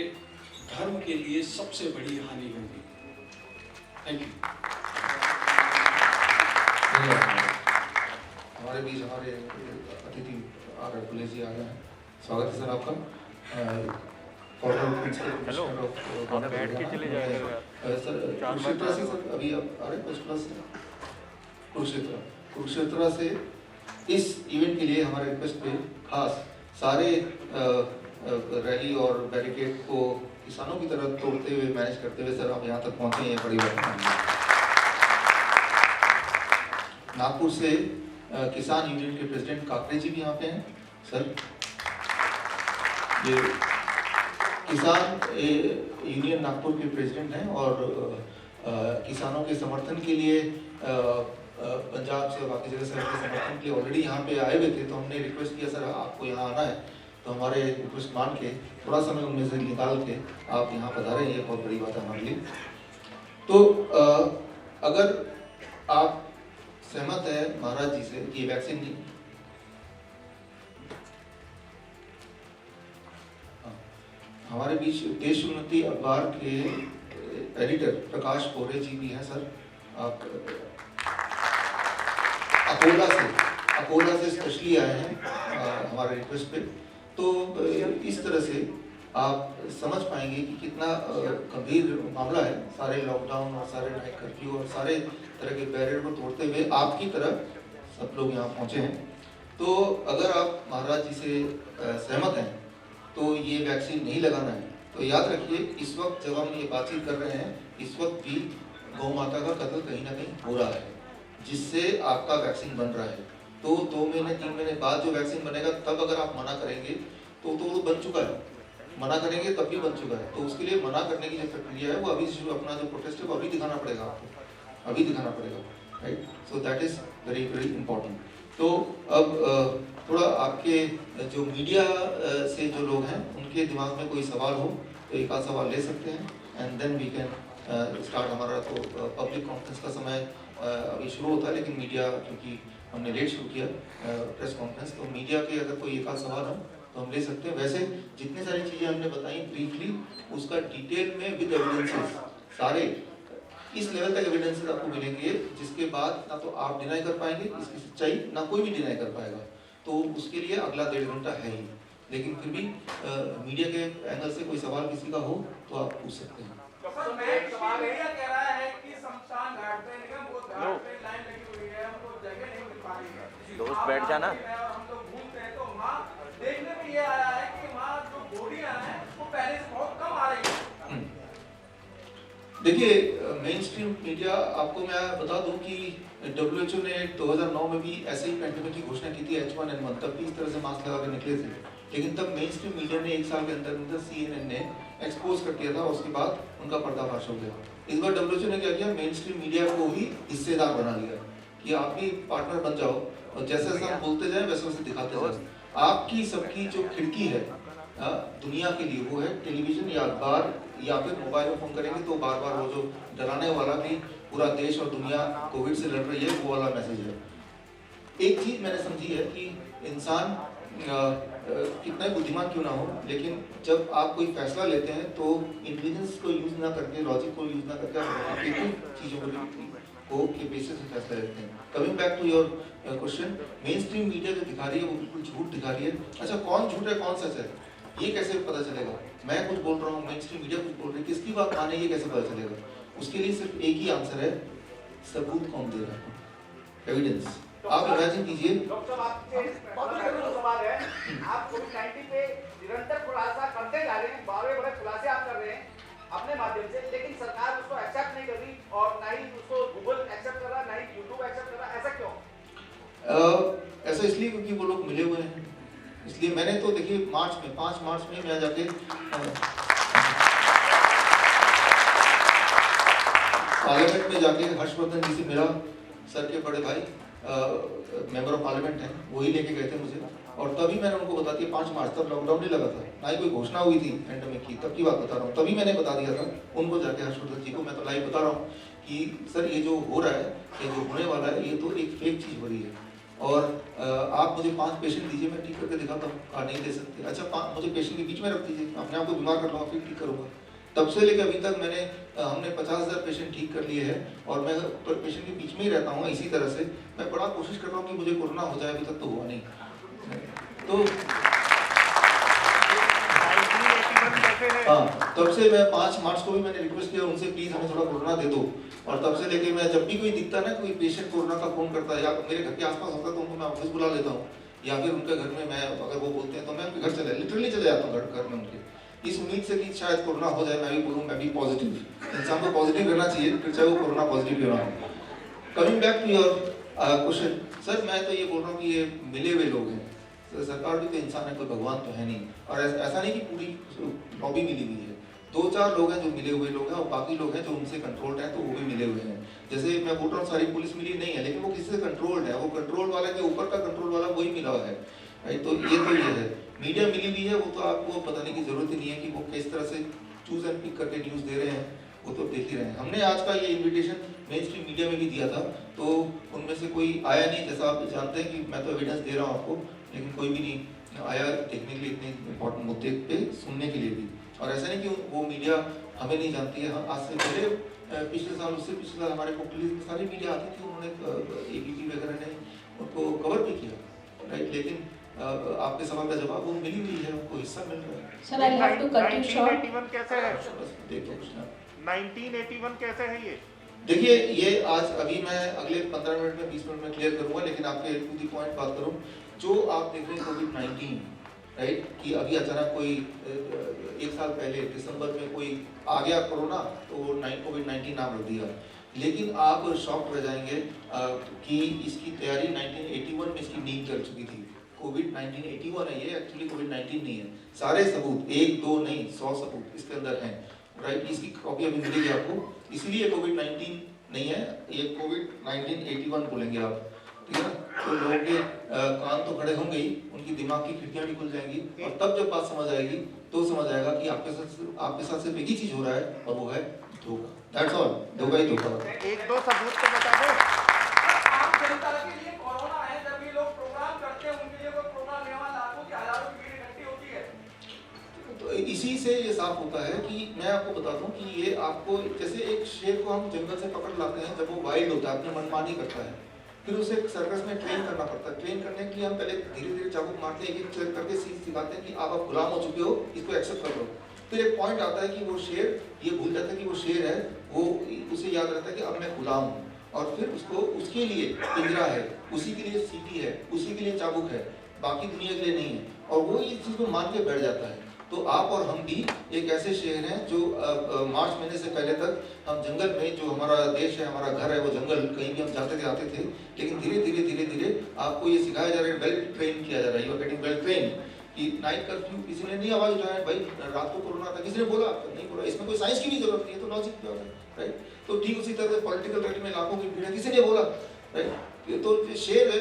धर्म के लिए सबसे बड़ी हानि होगी। Thank you. हमारे बीच हमारे अतिथि आर पुलिस जी आ गए हैं। स्वागत है सर आपका। हेलो, बैठ के चले जाएंगे सर। कुरुक्षेत्र से सर अभी आप आ रहे हैं? कुरुक्षेत्र से इस इवेंट के लिए हमारे रिक्वेस्ट पे खास सारे रैली और बैरिकेड को किसानों की तरह तोड़ते हुए, मैनेज करते हुए सर आप यहाँ तक पहुँचे हैं, बड़ी बात है। नागपुर से किसान यूनियन के प्रेसिडेंट काकरे जी भी यहाँ पे हैं सर। ये किसान यूनियन नागपुर के प्रेसिडेंट हैं और किसानों के समर्थन के लिए पंजाब से और बाकी जगह से के समर्थन के लिए ऑलरेडी यहाँ पे आए हुए थे। तो हमने रिक्वेस्ट किया सर आपको यहाँ आना है, तो हमारे रिक्वेस्ट मान के थोड़ा समय उनमें से निकाल के आप यहाँ पधारे, ये बहुत बड़ी बात है हमारे लिए। तो अगर आप सहमत है महाराज जी से कि वैक्सीन की हमारे बीच देश उन्नति अखबार के एडिटर प्रकाश पोरे जी भी हैं सर। आप अकोला से स्पेशली आए हैं हमारे रिक्वेस्ट पे। तो इस तरह से आप समझ पाएंगे कि कितना गंभीर मामला है। सारे लॉकडाउन और सारे नाइट कर्फ्यू और सारे तरह के बैरियर को तोड़ते हुए आपकी तरह सब लोग यहाँ पहुँचे हैं। तो अगर आप महाराज जी से सहमत हैं तो ये वैक्सीन नहीं लगाना है, तो याद रखिए इस वक्त जब हम ये बातचीत कर रहे हैं, इस वक्त भी गौ माता का कत्ल कहीं ना कहीं हो रहा है, जिससे आपका वैक्सीन बन रहा है। तो 2 महीने 3 महीने बाद जो वैक्सीन बनेगा, तब अगर आप मना करेंगे तो वो बन चुका है, मना करेंगे तब भी बन चुका है। तो उसके लिए मना करने की जो प्रक्रिया है वो अभी शुरू, अपना जो प्रोटेस्ट है वो अभी दिखाना पड़ेगा आपको, अभी दिखाना पड़ेगा, right. So that is very very important. तो अब थोड़ा आपके जो मीडिया से जो लोग हैं उनके दिमाग में कोई सवाल हो तो एक आध सवाल ले सकते हैं, and then we can start. हमारा तो पब्लिक कॉन्फ्रेंस का समय अभी शुरू होता है, लेकिन मीडिया क्योंकि हमने लेट शुरू किया प्रेस कॉन्फ्रेंस, तो मीडिया के अगर कोई एक आध सवाल हो तो हम ले सकते हैं। वैसे जितनी सारी चीज़ें हमने बताई ब्रीफली, उसका डिटेल में विद एविडेंसेस, सारे इस लेवल तक एविडेंसेस आपको मिलेंगे जिसके बाद ना तो आप डिनाई कर पाएंगे इसकी सच्चाई, ना कोई भी डिनाई कर पाएगा। तो उसके लिए अगला 1.5 घंटा है ही, लेकिन फिर भी मीडिया के एंगल से कोई सवाल किसी का हो तो आप पूछ सकते हैं। दोस्त बैठ जाना। देखने में ये आया है कि वहाँ जो बोलियां हैं वो पहले से बहुत कम आ रही है। देखिए मेन स्ट्रीम मीडिया, आपको मैं बता दूं कि WHO ने 2009 में भी ऐसे ही पैंडेमिक की घोषणा की थी H1N1, तब भी इस तरह से मास्क लगा कर निकले थे। लेकिन तब मेन स्ट्रीम मीडिया ने 1 साल के अंदर CNN ने एक्सपोज कर दिया था, उसके बाद उनका पर्दाफाश हो गया। इस बार WHO ने क्या किया, मेन स्ट्रीम मीडिया को ही हिस्सेदार बना लिया कि आप भी पार्टनर बन जाओ और जैसे जैसे हम बोलते जाए वैसे वैसे दिखाते जाओ। आपकी सबकी जो खिड़की है दुनिया के लिए वो है टेलीविजन या अखबार या फिर मोबाइल में फोन करेंगे तो बार बार वो जो डराने वाला भी पूरा देश और दुनिया कोविड से लड़ रही है वो वाला मैसेज है। एक चीज मैंने समझी है कि इंसान कितना ही बुद्धिमान क्यों ना हो, लेकिन जब आप कोई फैसला लेते हैं तो इंटेलिजेंस को यूज़ ना करके, लॉजिक को यूज़ ना करके आप चीज़ों को के बेसिस पे फैसला लेते हैं। Coming back to your question, mainstream media जो दिखा रही है वो बिल्कुल झूठ दिखा रही है। अच्छा, कौन झूठ है कौन सच है ये कैसे पता चलेगा? मैं कुछ बोल रहा हूँ, मेन स्ट्रीम मीडिया कुछ बोल रही है, किसकी बात माने ये कैसे पता चलेगा? उसके लिए सिर्फ एक ही आंसर है, सबूत कौन दे रहा है, एविडेंस। आप इमेजिन कीजिए, डॉक्टर साहब आपसे बहुत सवाल है, आप कोविड-19 पे निरंतर खुलासा करते जा रहे हैं, बड़े खुलासे आप कर रहे हैं अपने माध्यम से, लेकिन सरकार उसको एक्सेप्ट नहीं कर रही और ना ही उसको गूगल एक्सेप्ट कर रहा, ना ही यूट्यूब एक्सेप्ट कर रहा, ऐसा क्यों? ऐसा इसलिए क्योंकि वो लोग मिले हुए हैं। इसलिए मैंने तो देखिए 5 मार्च में मैं जाके पार्लियामेंट में जाके हर्षवर्धन जी से मिला, सर के बड़े भाई मेंबर ऑफ पार्लियामेंट हैं, वही लेके गए थे मुझे, और तभी मैंने उनको बता दिया 5 मार्च तक लॉकडाउन नहीं लगा था, ना ही कोई घोषणा हुई थी एंडेमिक की, तब की बात बता रहा हूँ। तभी मैंने बता दिया था उनको जाके, हर्षवर्धन जी को मैं तो लाइव बता रहा हूँ कि सर ये जो हो रहा है, ये जो होने वाला है, ये तो एक फेक चीज़ हो रही है, और आप मुझे 5 पेशेंट दीजिए, मैं ठीक करके दिखाता हूँ। नहीं दे सकते, अच्छा मुझे पेशेंट के बीच में रख दीजिए, अपने आप को बीमार कर लूँगा फिर ठीक करूँगा। तब से लेकर अभी तक हमने 50,000 पेशेंट ठीक कर लिए हैं, और मैं पेशेंट के बीच में ही रहता हूँ। इसी तरह से मैं बड़ा कोशिश कर रहा हूँ कि मुझे कोरोना हो जाए, अभी तक तो हुआ नहीं। तो हाँ, तब से मैं 5 मार्च को भी मैंने रिक्वेस्ट किया उनसे, प्लीज हमें थोड़ा कोरोना दे दो, और तब से लेके मैं जब भी कोई दिखता ना, कोई पेशेंट कोरोना का फोन करता है या मेरे घर के आसपास होता है तो उनको मैं ऑफिस बुला लेता हूँ, या फिर उनके घर में मैं, अगर वो बोलते हैं तो मैं उनके घर लिटरली चले जाता हूँ घर में उनके, इस उम्मीद से कि शायद कोरोना हो जाए, मैं भी बोलूँ मैं भी पॉजिटिव, इंसान को पॉजिटिव रहना चाहिए, फिर चाहे वो कोरोना पॉजिटिव क्यों ना हो। Coming back to your question, sir मैं तो ये बोल रहा हूँ कि ये मिले हुए लोग हैं, सरकार भी तो इंसान है, कोई भगवान तो है नहीं, और ऐसा नहीं कि पूरी लॉबी मिली हुई है, 2-4 लोग हैं जो मिले हुए लोग हैं, और बाकी लोग हैं जो उनसे कंट्रोल्ड हैं, तो वो भी मिले हुए हैं। जैसे मैं बोल रहा हूँ सारी पुलिस मिली नहीं है, लेकिन वो किसी से कंट्रोल्ड है, वो कंट्रोल वाले के ऊपर का कंट्रोल वाला वही मिला हुआ है, राइट? तो ये है, मीडिया मिली हुई है, वो तो आपको बताने की जरूरत ही नहीं है कि वो किस तरह से चूज एंड पिक करके न्यूज़ दे रहे हैं, वो तो देख ही रहे हैं। हमने आज का ये इन्विटेशन मेन स्ट्रीम मीडिया में भी दिया था, तो उनमें से कोई आया नहीं, जैसा आप जानते हैं कि मैं तो एविडेंस दे रहा हूँ आपको, लेकिन कोई भी नहीं आया देखने के लिए, इतने इम्पोर्टेंट मुद्दे पे सुनने के लिए भी। और ऐसा नहीं कि वो मीडिया हमें नहीं जानती है, आज से पहले पिछले साल, उससे पिछले साल हमारे पुलिस में सारी मीडिया आती थी, उन्होंने ABP वगैरह ने उनको कवर भी किया, राइट? लेकिन आपके सवाल का जवाब वो मिली हुई है, उनको हिस्सा मिल रहा है। Sir I have to cut you short. 1981 कैसे है? देखो कुछ ना, 1981 कैसे है ये? देखिए ये आज अभी मैं अगले 15 मिनट में 20 मिनट में क्लियर करूंगा, लेकिन आपके टू दी पॉइंट बात करूं, जो आप देख रहे हैं कोविड-19, राइट, कि अभी अचानक कोई 1 साल पहले दिसंबर में कोई आ गया कोरोना, तो कोविड-19 नाम रख दिया, लेकिन आप शॉक रह जाएंगे कि इसकी तैयारी 1981 में इसकी नींव चल चुकी थी। कोविड-19 81 है ये, एक्चुअली कोविड-19 नहीं है। सारे सबूत 1-2 नहीं 100 सबूत इसके अंदर हैं, राइट? इसकी कॉपी अभी मिलेगी आपको, इसीलिए कोविड-19 नहीं है, ये कोविड-19 81 बोलेंगे आप, ठीक है ना? तो लोगों के कान तो खड़े होंगे ही, उनकी दिमाग की खिड़कियां भी खुल जाएंगी, और तब जब बात समझ आएगी तो समझ आएगा कि आपके साथ सिर्फ एक ही चीज हो रहा है, और वो है धोखा। दैट्स ऑल, धोखा ही धोखा। 1-2 सबूत तो बता दो। आम जनता के लिए कोरोना है, जब ये लोग प्रोग्राम करते हैं उनके लिए कोई प्रोग्राम लेने वाला लाखों की हजारों की भीड़ इकट्ठी होती है, तो इसी से ये साफ होता है कि मैं आपको बता दूं कि ये आपको, जैसे एक शेर को हम जंगल से पकड़ लाते हैं, जब वो वाइल्ड होता है, अपनी मनमानी करता है, फिर उसे सर्कस में ट्रेन करना पड़ता है। ट्रेन करने के लिए हम पहले धीरे धीरे चाबुक मारते हैं, एक करके सीख सिखाते हैं कि आप गुलाम हो चुके हो, इसको एक्सेप्ट कर लो। फिर एक पॉइंट आता है कि वो शेर ये भूल जाता है कि वो शेर है, वो उसे याद रहता है कि अब मैं गुलाम हूँ, और फिर उसको उसके लिए पिंजरा है, उसी के लिए सीटी है, उसी के लिए चाबुक है, बाकी दुनिया के लिए नहीं है, और वो इस चीज़ को मान के बैठ जाता है। तो आप और हम भी एक ऐसे शहर हैं जो मार्च महीने से पहले तक हम जंगल में, जो हमारा देश है, हमारा घर है, वो जंगल, कहीं भी हम जाते थे आते थे, लेकिन धीरे धीरे आपको ये सिखाया जा रहा है, वेल ट्रेन किया जा रहा है, you are getting well train, कि नाइट कर्फ्यू किसी ने नहीं आवाज उठाया, भाई रात को कोरोना था, किसी ने बोला? नहीं बोला। इसमें कोई साइंस की भी जरूरत नहीं है, तो लॉजिक क्या है, राइट? तो ठीक उसी तरह पॉलिटिकल रैली में लाखों की भीड़ है, किसी ने बोला, राइट? तो शेर है,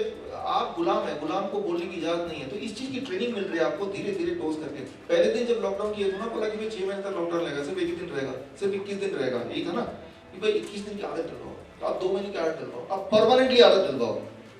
आप गुलाम है, गुलाम को बोलने की इजाजत नहीं है। तो इस चीज की ट्रेनिंग मिल रही है आपको धीरे धीरे डोज करके। पहले दिन जब लॉकडाउन किया था ना, बोला कि भाई 6 महीने तक लॉकडाउन रहेगा, सिर्फ 1 ही दिन रहेगा, सिर्फ 21 दिन रहेगा, यही था ना, कि भाई 21 दिन की आदत डलवाओ, तो आप 2 महीने की आदत डलवाओ, आप परमानेंटली आदत डलवाओ,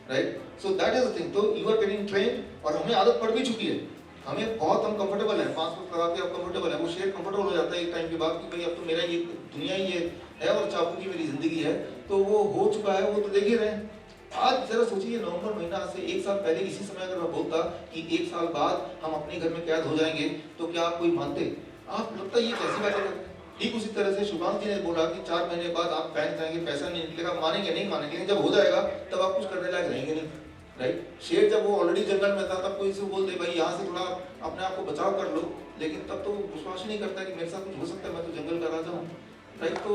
right? So that is the thing. तो यू आर गेटिंग ट्रेन, और हमें आदत पड़ भी चुकी है, हमें बहुत, हम कंफर्टेबल हैं, 5 मिनट लगा के अब कंफर्टेबल है। वो शेर कंफर्टेबल हो जाता है एक टाइम के बाद कि भाई अब तो मेरा ये दुनिया ही ये है और चाकू की मेरी जिंदगी है, तो वो हो चुका है, वो तो देख ही रहे हैं। आज जरा सोचिए, नवंबर महीना से 1 साल पहले इसी समय अगर मैं बोलता कि 1 साल बाद हम अपने घर में कैद हो जाएंगे, तो क्या आप कोई मानते? आप लगता है ये कैसी बातें करते हैं? ठीक उसी तरह से शुभांश जी ने बोला कि 4 महीने बाद आप बैंक जाएंगे, पैसा नहीं निकलेगा, मानेंगे नहीं मानेंगे, जब हो जाएगा तब आप कुछ करने लायक रहेंगे नहीं, राइट? शेर जब वो ऑलरेडी जंगल में था तब कोई से बोल दे भाई यहाँ से थोड़ा अपने आप को बचाव कर लो, लेकिन तब तो विश्वास ही नहीं करता कि मेरे साथ कुछ हो सकता है, मैं तो जंगल का राजा हूँ, राइट? तो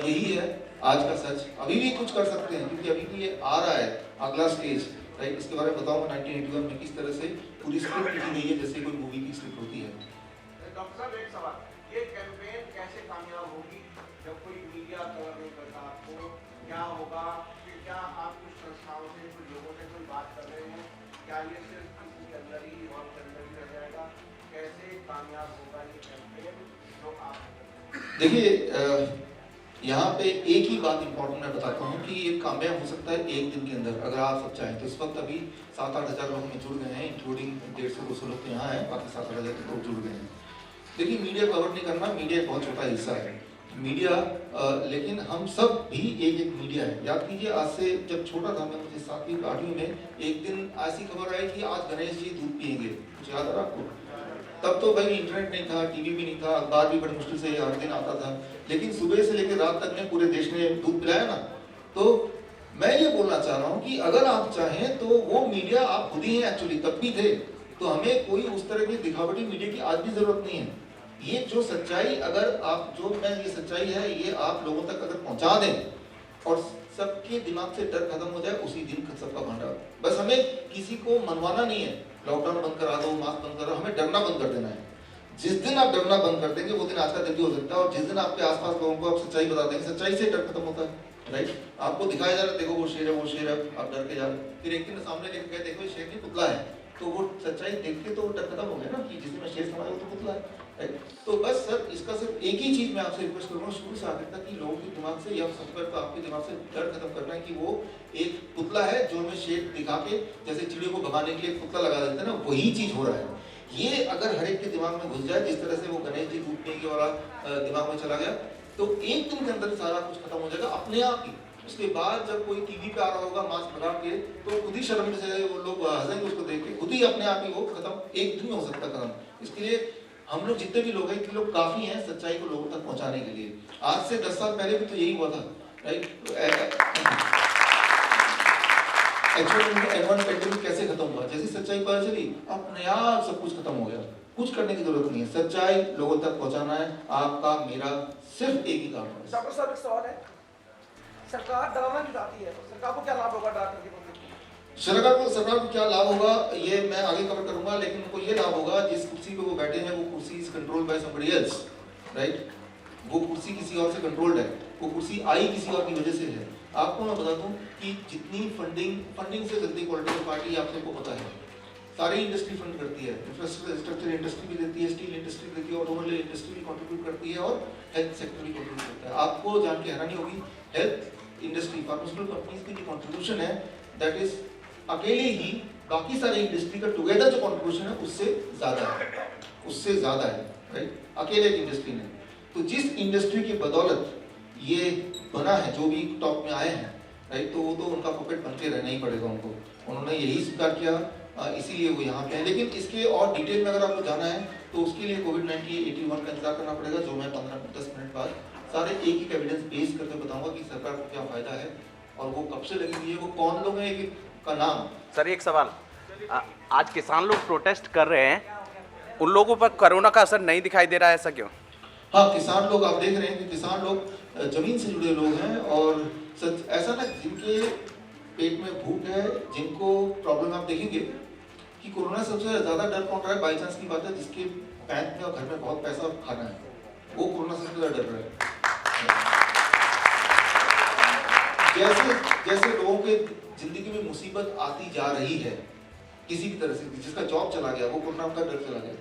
यही है आज का सच। अभी भी कुछ कर सकते हैं क्योंकि अभी भी ये आ रहा है अगला स्टेज, राइट? इसके बारे में बताऊंगा 1981 में किस तरह से पूरी स्क्रिप्ट लिखी गई है, जैसे कोई मूवी की स्क्रिप्ट होती है। डॉक्टर साहब एक सवाल, ये कैंपेन कैसे कामयाब होगी जब कोई मीडिया कवर नहीं करता? आपको क्या होगा कि क्या आप कुछ संस्थाओं से, कुछ लोगों से कोई बात कर रहे हैं? क्या ये सिर्फ किसी के अंदर ही और के अंदर ही रह जाएगा? कैसे कामयाब होगा ये कैंपेन जो आप? देखिए यहाँ पे एक ही बात इम्पोर्टेंट मैं बताता हूँ कि ये कामयाब हो सकता है एक दिन के अंदर, अगर आप सब चाहें तो। इस वक्त अभी 7-8 हज़ार लोग में जुड़ गए हैं, इंक्लूडिंग 150-200 लोग तो यहाँ हैं, बाकी 7-8 हज़ार लोग जुड़ गए हैं। देखिए मीडिया कवर नहीं करना, मीडिया एक बहुत छोटा हिस्सा है मीडिया, लेकिन हम सब भी एक मीडिया है। याद कीजिए आज से जब छोटा था मैं, मुझे 7वीं-8वीं में एक दिन ऐसी खबर आई कि आज गणेश जी दूध पिएंगे, कुछ याद आ रहा आपको? तब तो भाई इंटरनेट नहीं था, टीवी भी नहीं था, अखबार भी बड़ी मुश्किल से हर दिन आता था, लेकिन सुबह से लेकर रात तक में पूरे देश ने दूध पिलाया ना। तो मैं ये बोलना चाह रहा हूँ कि अगर आप चाहें तो वो मीडिया आप खुद ही हैं, एक्चुअली तब भी थे, तो हमें कोई उस तरह की दिखावटी मीडिया की आज भी जरूरत नहीं है। ये जो सच्चाई, अगर आप जो मैं ये सच्चाई है ये आप लोगों तक अगर पहुंचा दें और सबके दिमाग से डर खत्म हो जाए, उसी दिन सबका भांडा। बस हमें किसी को मनवाना नहीं है, लॉकडाउन बंद करा दो, मास्क बंद करो, हमें डरना बंद कर देना है। जिस दिन आप डरना बंद कर देंगे वो दिन आज का दिन भी हो सकता है, और जिस दिन आपके आसपास लोगों को आप सच्चाई बता देंगे, सच्चाई से डर खत्म होता है, राइट? आपको दिखाया जा रहा है देखो वो शेर है, वो शेर है, आप डर के जा रहे, फिर एक दिन सामने लेके गए देखो शेर नहीं पुतला है, तो वो सच्चाई देख के तो डर खत्म हो गया ना कि जिसने मैं शेर समझा वो तो पुतला है, राइट? तो बस सर इसका सिर्फ एक ही चीज मैं आपसे रिक्वेस्ट करूंगा शुरू से आखिर तक कि लोगों के दिमाग से या सॉफ्टवेयर को आपके दिमाग से डर खत्म करना है कि वो एक पुतला है जो हमें शेर दिखा के जैसे चिड़ियों को भगाने के लिए पुतला लगा देते हैं ना, वही चीज हो रहा है। ये अगर हर एक के दिमाग में घुस जाए, जिस तरह से वो गणेश जी दूध पीने वाला दिमाग में चला गया, तो एक दिन के अंदर सारा कुछ खत्म हो जाएगा अपने आप ही। उसके बाद जब कोई टीवी पे आ रहा होगा मास्क लगा के, तो खुद ही शर्म से वो लोग हंसेंगे उसको देख के, खुद ही अपने आप ही वो खत्म एक दिन में हो सकता है खत्म। इसके लिए हम लोग जितने भी लोग हैं, इतने लोग काफी हैं सच्चाई को लोगों तक पहुंचाने के लिए। आज से 10 साल पहले भी तो यही हुआ था, राइट? एक्चुअली एनवन पेंडेमिक कैसे खत्म हुआ? जैसे सच्चाई पता चली अपने आप सब कुछ खत्म हो गया, कुछ करने की जरूरत नहीं है, सच्चाई लोगों तक पहुंचाना है। आपका मेरा सिर्फ एक ही काम है। डॉक्टर साहब एक सवाल है, सरकार दवाएं गिराती है, सरकार को क्या लाभ होगा डॉक्टर के? सरकार को क्या लाभ होगा ये मैं आगे कवर करूंगा, लेकिन उनको ये लाभ होगा जिस कुर्सी पे वो बैठे हैं वो कुर्सी is controlled by somebody else, right? वो कुर्सी किसी और से कंट्रोल्ड है, वो कुर्सी आई किसी और की वजह से है। आपको मैं बता दूं कि जितनी फंडिंग से चलती पॉलिटिकल पार्टी आप सबको पता है, सारी इंडस्ट्री फंड करती है, इंफ्रास्ट्रक्चर इंडस्ट्री भी देती है, स्टील इंडस्ट्री देती है, ऑटोमोबाइल इंडस्ट्री भी कंट्रीब्यूट करती है और हेल्थ सेक्टर भी कंट्रीब्यूट करता है। आपको जान के हैरानी होगी, हेल्थ इंडस्ट्री फार्मास्यूटिकल कंपनीज की जो कंट्रीब्यूशन है दैट इज अकेले ही बाकी सारे इंडस्ट्री का टुगेदर जो कंट्रीब्यूशन है उससे ज़्यादा है, राइट? अकेले की इंडस्ट्री ने। तो जिस इंडस्ट्री की बदौलत ये बना है, जो भी टॉप में आए हैं, राइट, तो वो तो उनका पॉकेट बन के रहना ही पड़ेगा उनको, उन्होंने यही स्वीकार किया, इसीलिए वो यहाँ पे है। लेकिन इसके और डिटेल में अगर आपको जाना है तो उसके लिए कोविड-19 का इंतजार करना पड़ेगा, जो मैं 15-10 मिनट बाद सारे एक एक एविडेंस बेस करके बताऊंगा कि सरकार को क्या फायदा है और वो कब से लगी हुई है, वो कौन लोग हैं, का नाम। सर एक सवाल, आज किसान लोग प्रोटेस्ट कर रहे हैं, उन लोगों पर कोरोना का असर नहीं दिखाई दे रहा है, ऐसा क्यों? हाँ, किसान लोग आप देख रहे हैं कि किसान लोग जमीन से जुड़े लोग हैं, और ऐसा ना जिनके पेट में भूख है, जिनको प्रॉब्लम, आप देखेंगे कि कोरोना सबसे ज़्यादा डर कौन रहा है? बाई चांस की बात है जिसके बैंक में और घर में बहुत पैसा खाना है, वो कोरोना से सबसे ज़्यादा डर रहा है। जैसे लोगों के जिंदगी में मुसीबत आती जा रही है किसी भी तरह से, जिसका जॉब चला गया वो कोरोना का डर चला गया,